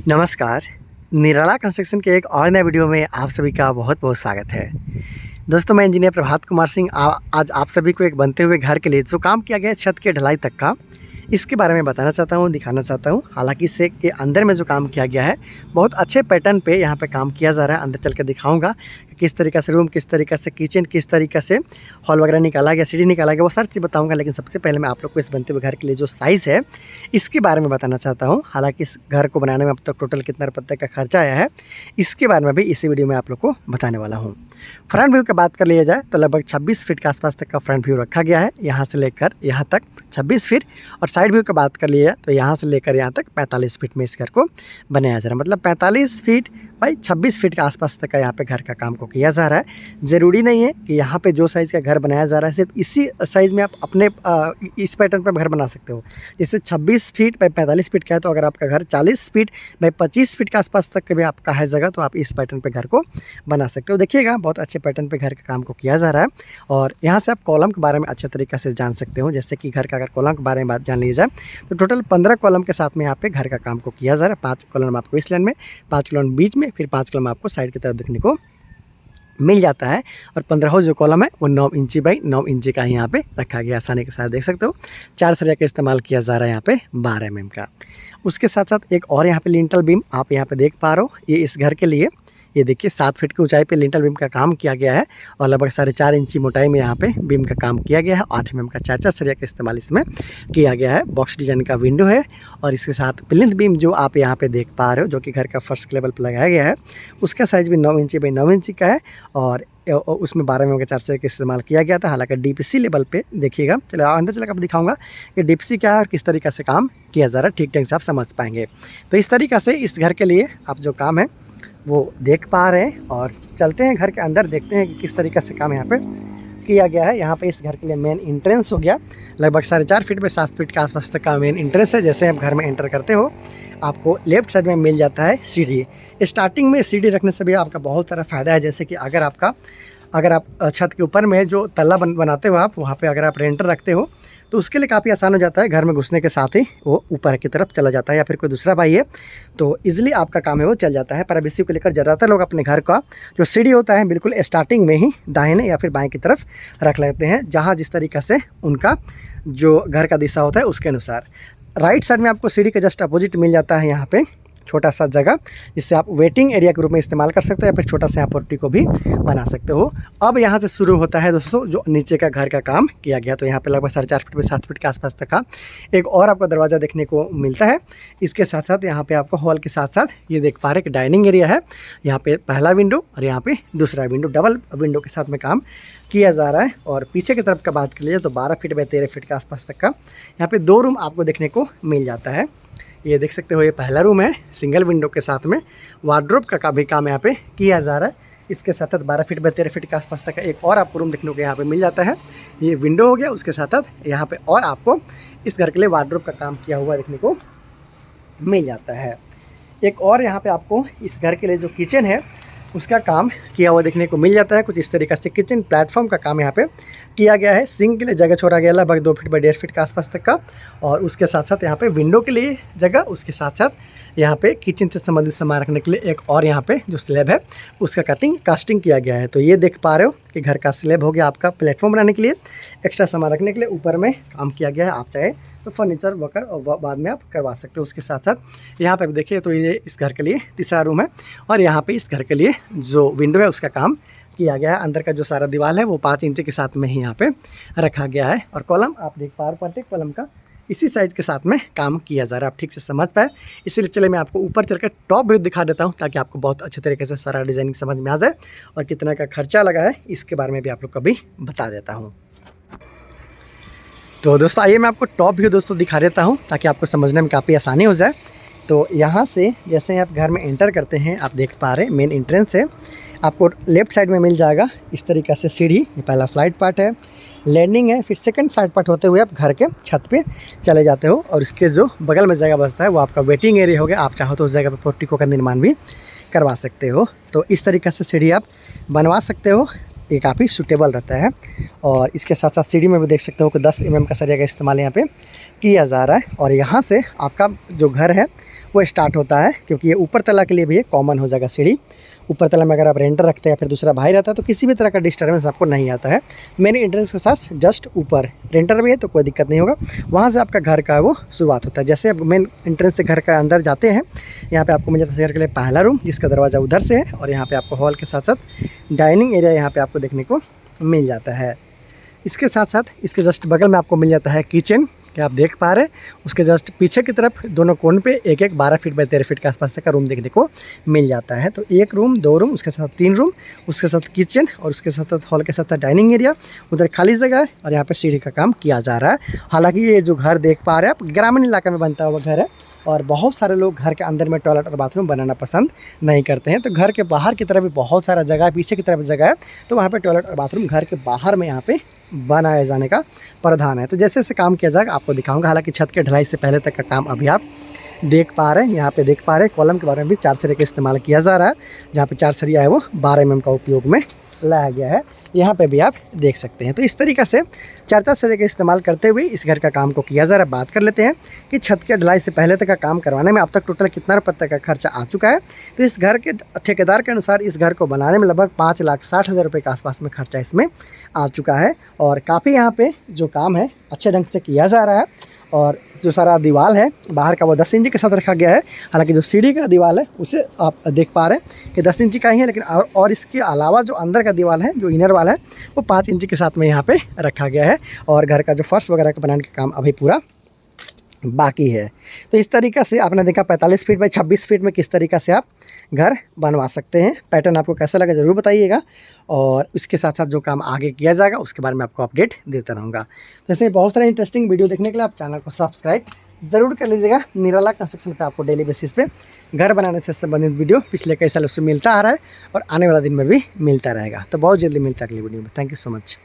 नमस्कार। निराला कंस्ट्रक्शन के एक और नए वीडियो में आप सभी का बहुत बहुत स्वागत है। दोस्तों, मैं इंजीनियर प्रभात कुमार सिंह आज आप सभी को एक बनते हुए घर के लिए जो काम किया गया है छत के ढलाई तक का, इसके बारे में बताना चाहता हूँ, दिखाना चाहता हूँ। हालांकि इससे के अंदर में जो काम किया गया है बहुत अच्छे पैटर्न पे यहाँ पे काम किया जा रहा है। अंदर चल के दिखाऊंगा किस तरीक़े से रूम, किस तरीक़े से किचन, किस तरीक़े से हॉल वगैरह निकाला गया, सीढ़ी निकाला गया, वो सारी चीज़ बताऊंगा। लेकिन सबसे पहले मैं आप लोग को इस बनते हुए घर के लिए जो साइज़ है इसके बारे में बताना चाहता हूँ। हालांकि इस घर को बनाने में अब तक टोटल कितना रुपये का खर्चा आया है इसके बारे में भी इसी वीडियो में आप लोग को बताने वाला हूँ। फ्रंट व्यू की बात कर लिया जाए तो लगभग 26 फीट के आसपास तक का फ्रंट व्यू रखा गया है, यहाँ से लेकर यहाँ तक 26 फीट। और साइड व्यू की बात कर लिया जाए तो यहाँ से लेकर यहाँ तक 45 फीट में इस घर को बनाया जा रहा है। मतलब 45 फीट बाई 26 फीट के आसपास तक का यहाँ पे घर का काम को किया जा रहा है। ज़रूरी नहीं है कि यहाँ पे जो साइज़ का घर बनाया जा रहा है सिर्फ इसी साइज़ में आप अपने इस पैटर्न पर घर बना सकते हो। जैसे 26 फीट बाई 45 फीट का है तो अगर आपका घर 40 फीट बाई 25 फीट के आसपास तक का भी आपका है जगह तो आप इस पैटर्न पे घर को बना सकते हो। देखिएगा, बहुत अच्छे पैटर्न पे घर का काम को किया जा रहा है। और यहाँ से आप कॉलम के बारे में अच्छे तरीके से जान सकते हो। जैसे कि घर का अगर कॉलम के बारे में बात जान ली जाए तो टोटल 15 कॉलम के साथ में यहाँ पे घर का काम को किया जा रहा है। 5 कॉलम आपको इस लाइन में, 5 कॉलम बीच में, फिर 5 कॉलम आपको साइड की तरफ देखने को मिल जाता है। और 15 जो कॉलम है वो 9 इंची बाई 9 इंची का ही यहाँ पे रखा गया, आसानी के साथ देख सकते हो। 4 सरिया का इस्तेमाल किया जा रहा है यहाँ पे 12 mm का। उसके साथ साथ एक और यहाँ पे लिंटल बीम आप यहाँ पे देख पा रहे हो। ये इस घर के लिए ये देखिए 7 फीट की ऊंचाई पे लिंटल बीम का काम किया गया है और लगभग 4.5 इंची मोटाई में यहाँ पे बीम का काम किया गया है। 8 mm का 4 सरिया का इस्तेमाल इसमें किया गया है। बॉक्स डिजाइन का विंडो है और इसके साथ प्लिंथ बीम जो आप यहाँ पे देख पा रहे हो, जो कि घर का फर्स्ट लेवल पर लगाया गया है, उसका साइज़ भी 9 इंची बाई 9 इंची का है और उसमें 12 mm का 4 सरिया का इस्तेमाल किया गया था। हालांकि डीपीसी लेवल पे देखिएगा, चलो अंदर चलकर दिखाऊंगा कि डीपीसी क्या है और किस तरीके से काम किया जा रहा है, ठीक ढंग से आप समझ पाएंगे। तो इस तरीक़े से इस घर के लिए आप जो काम है वो देख पा रहे हैं। और चलते हैं घर के अंदर, देखते हैं कि किस तरीके से काम यहाँ पे किया गया है। यहाँ पे इस घर के लिए मेन इंट्रेंस हो गया, लगभग 4.5 फीट पे 7 फीट के आसपास तक का मेन इंट्रेंस है। जैसे आप घर में एंटर करते हो आपको लेफ्ट साइड में मिल जाता है सीढ़ी। स्टार्टिंग में सीढ़ी रखने से भी आपका बहुत सारा फ़ायदा है। जैसे कि अगर आप छत के ऊपर में जो तल्ला बनाते हो आप, वहाँ पर अगर आप रेंटर रखते हो तो उसके लिए काफ़ी आसान हो जाता है। घर में घुसने के साथ ही वो ऊपर की तरफ चला जाता है, या फिर कोई दूसरा भाई है तो इजीली आपका काम है वो चल जाता है। पर इसी को लेकर ज़्यादातर लोग अपने घर का जो सीढ़ी होता है बिल्कुल स्टार्टिंग में ही दाहिने या फिर बाएं की तरफ रख लेते हैं, जहाँ जिस तरीक़े से उनका जो घर का दिशा होता है उसके अनुसार। राइट साइड में आपको सीढ़ी के जस्ट अपोजिट मिल जाता है यहाँ पे छोटा सा जगह, जिससे आप वेटिंग एरिया के रूप में इस्तेमाल कर सकते हो या फिर छोटा सा पोर्टी को भी बना सकते हो। अब यहाँ से शुरू होता है दोस्तों जो नीचे का घर का काम किया गया। तो यहाँ पे लगभग 4.5 फीट पे 7 फीट के आसपास तक का एक और आपको दरवाज़ा देखने को मिलता है। इसके साथ साथ यहाँ पे आपको हॉल के साथ साथ ये देख पा रहे कि डाइनिंग एरिया है। यहाँ पे पहला विंडो और यहाँ पे दूसरा विंडो, डबल विंडो के साथ में काम किया जा रहा है। और पीछे की तरफ का बात कर लीजिए तो 12 फीट बाई 13 फीट के आसपास तक का यहाँ पे 2 रूम आपको देखने को मिल जाता है। ये देख सकते हो, ये पहला रूम है सिंगल विंडो के साथ में। वार्डरोब का भी काम यहाँ पे किया जा रहा है। इसके साथ साथ 12 फीट बाई 13 फीट के आसपास तक का एक और आपको रूम देखने को यहाँ पे मिल जाता है। ये विंडो हो गया, उसके साथ साथ यहाँ पे और आपको इस घर के लिए वार्डरोब का काम किया हुआ देखने को मिल जाता है। एक और यहाँ पे आपको इस घर के लिए जो किचन है उसका काम किया हुआ देखने को मिल जाता है। कुछ इस तरीके से किचन प्लेटफॉर्म का काम यहाँ पे किया गया है। सिंक के लिए जगह छोड़ा गया लगभग 2 फीट बाई 1.5 फीट के आसपास तक का, और उसके साथ साथ यहाँ पे विंडो के लिए जगह, उसके साथ साथ यहाँ पे किचन से संबंधित सामान रखने के लिए एक और यहाँ पे जो स्लैब है उसका कास्टिंग किया गया है। तो ये देख पा रहे हो कि घर का स्लैब हो गया आपका प्लेटफॉर्म बनाने के लिए, एक्स्ट्रा सामान रखने के लिए ऊपर में काम किया गया है। आप चाहे तो फर्नीचर वर्कर और बाद में आप करवा सकते हो। उसके साथ साथ यहाँ पे भी देखिए तो ये इस घर के लिए तीसरा रूम है और यहाँ पे इस घर के लिए जो विंडो है उसका काम किया गया है। अंदर का जो सारा दीवार है वो 5 इंच के साथ में ही यहाँ पे रखा गया है। और कॉलम आप देख पा रहे हो, प्रत्येक कॉलम का इसी साइज़ के साथ में काम किया जा रहा है। आप ठीक से समझ पाए, इसीलिए चले मैं आपको ऊपर चलकर टॉप व्यू दिखा देता हूँ ताकि आपको बहुत अच्छे तरीके से सारा डिज़ाइनिंग समझ में आ जाए। और कितना का खर्चा लगा है इसके बारे में भी आप लोग को भी बता देता हूँ। तो दोस्तों आइए मैं आपको टॉप व्यू दोस्तों दिखा देता हूँ ताकि आपको समझने में काफ़ी आसानी हो जाए। तो यहाँ से जैसे आप घर में एंटर करते हैं आप देख पा रहे हैं मेन एंट्रेंस है। आपको लेफ़्ट साइड में मिल जाएगा इस तरीक़े से सीढ़ी, ये पहला फ्लाइट पार्ट है, लैंडिंग है, फिर सेकंड फ्लाइट पार्ट होते हुए आप घर के छत पे चले जाते हो। और इसके जो बगल में जगह बचता है वो आपका वेटिंग एरिया हो गया। आप चाहो तो उस जगह पर पोर्टिको का निर्माण भी करवा सकते हो। तो इस तरीक़े से सीढ़ी आप बनवा सकते हो। ये काफ़ी सूटेबल रहता है। और इसके साथ साथ सीढ़ी में भी देख सकते हो कि 10 mm का सरिया का इस्तेमाल यहाँ पे किया जा रहा है। और यहाँ से आपका जो घर है वो स्टार्ट होता है, क्योंकि ये ऊपर तला के लिए भी ये कॉमन हो जाएगा सीढ़ी। ऊपर तला में अगर आप रेंटर रखते हैं या फिर दूसरा भाई रहता है तो किसी भी तरह का डिस्टर्बेंस आपको नहीं आता है। मेन एंट्रेंस के साथ जस्ट ऊपर रेंटर भी है तो कोई दिक्कत नहीं होगा। वहाँ से आपका घर का वो शुरुआत होता है। जैसे आप मेन एंट्रेंस से घर का अंदर जाते हैं, यहाँ पे आपको मिल जाता है घर के लिए पहला रूम, जिसका दरवाज़ा उधर से है। और यहाँ पे आपको हॉल के साथ साथ डाइनिंग एरिया यहाँ पे आपको देखने को मिल जाता है। इसके साथ साथ इसके जस्ट बगल में आपको मिल जाता है किचन, कि आप देख पा रहे हैं। उसके जस्ट पीछे की तरफ दोनों कोन पे एक 12 फीट बाय 13 फीट के आसपास का रूम देखने को मिल जाता है। तो 1 रूम, 2 रूम, उसके साथ 3 रूम, उसके साथ किचन और उसके साथ हॉल के साथ डाइनिंग एरिया, उधर खाली जगह है। और यहाँ पे सीढ़ी का काम किया जा रहा है। हालांकि ये जो घर देख पा रहे हैं आप, ग्रामीण इलाके में बनता हुआ घर है। और बहुत सारे लोग घर के अंदर में टॉयलेट और बाथरूम बनाना पसंद नहीं करते हैं। तो घर के बाहर की तरफ भी बहुत सारा जगह है, पीछे की तरफ जगह है, तो वहाँ पे टॉयलेट और बाथरूम घर के बाहर में यहाँ पे बनाए जाने का प्रावधान है। तो जैसे जैसे काम किया जाएगा आपको दिखाऊंगा। हालांकि छत के ढलाई से पहले तक का काम अभी आप देख पा रहे हैं। यहाँ पे देख पा रहे हैं कॉलम के बारे में भी 4 सरिया का इस्तेमाल किया जा रहा है। जहाँ पे 4 सरिया है वो 12 mm का उपयोग में लाया गया है। यहाँ पे भी आप देख सकते हैं। तो इस तरीक़े से 4 सरिया का इस्तेमाल करते हुए इस घर का काम को किया जा रहा है। बात कर लेते हैं कि छत के ढलाई से पहले तक का काम करवाने में अब तक टोटल कितना रुपये तक का खर्चा आ चुका है। तो इस घर के ठेकेदार के अनुसार इस घर को बनाने में लगभग 5,60,000 रुपये के आसपास में खर्चा इसमें आ चुका है। और काफ़ी यहाँ पे जो काम है अच्छे ढंग से किया जा रहा है। और जो सारा दीवार है बाहर का वो 10 इंची के साथ रखा गया है। हालांकि जो सीढ़ी का दीवार है उसे आप देख पा रहे हैं कि 10 इंची का ही है, लेकिन और इसके अलावा जो अंदर का दीवार है, जो इनर वाला है, वो 5 इंची के साथ में यहाँ पे रखा गया है। और घर का जो फर्श वगैरह का बनाने का काम अभी पूरा बाकी है। तो इस तरीक़ा से आपने देखा 45 फीट बाई 26 फीट में किस तरीक़ा से आप घर बनवा सकते हैं। पैटर्न आपको कैसा लगा ज़रूर बताइएगा। और उसके साथ साथ जो काम आगे किया जाएगा उसके बारे में आपको अपडेट देता रहूँगा। तो ऐसे बहुत सारे इंटरेस्टिंग वीडियो देखने के लिए आप चैनल को सब्सक्राइब ज़रूर कर लीजिएगा। निराला कंस्ट्रक्शन पे आपको डेली बेसिस पे घर बनाने से संबंधित वीडियो पिछले कई सालों से मिलता आ रहा है और आने वाला दिन में भी मिलता रहेगा। तो बहुत जल्दी मिलता है अगली वीडियो में। Thank you so much.